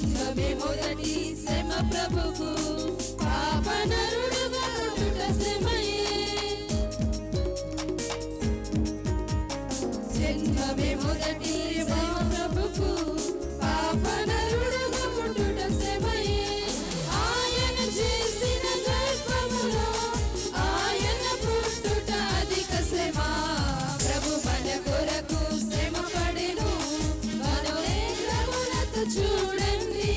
జన్మమే మొదటి శ్రమ ప్రభుకు, పాపనరుడుగా పుట్టుట శ్రమయే. జన్మమే మొదటి శ్రమ ప్రభుకు, పాపనరుడుగా పుట్టుట శ్రమయే. ఆయన చేసిన గర్భములో ఆయన పుట్టుట అధిక శ్రమ. ప్రభు మన కొరకు శ్రమ పడెను, మనోనేత్రములతో చూడండి.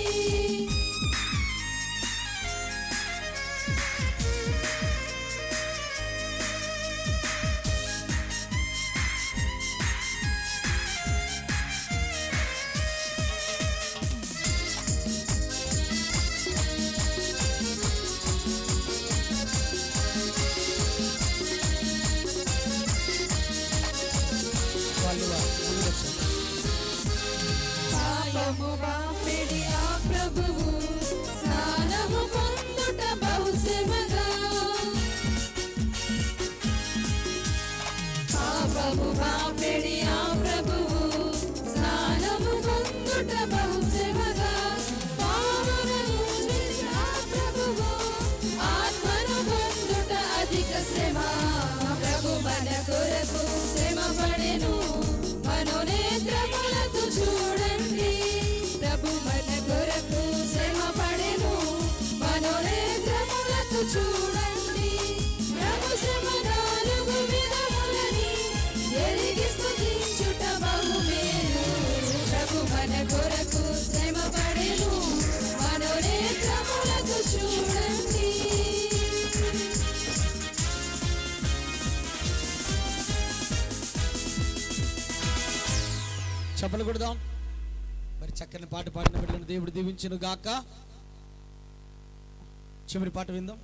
పాపము బాపెడి ఆ ప్రభువు, స్నానము పొందుట బహు శ్రమగా. పాపము బాపెడి ఆ ప్రభువు, స్నానము పొందుట బహు శ్రమగా. పావులను ఆ ప్రభువు, ఆత్మను పొందుట అధిక శ్రమ. ప్రభు మన కొరకు శ్రమ పడెను, మనోనేత్రములతో చూడండి. ప్రభు మన కొరకు శ్రమ పడెను, మనోనేత్రములతో చూడండి. ప్రభు శ్రమ 4 విధములని ఎరిగి స్తుతించుట బహుమేలు. ప్రభు మన కొరకు శ్రమ పడెను, మనోనేత్రములతో చూడండి. చప్పలు కొడదాం. మరి చక్కని పాట పాడిన బిడ్డలను దేవుడు దీవించును గాక. చివరి పాట విందాం.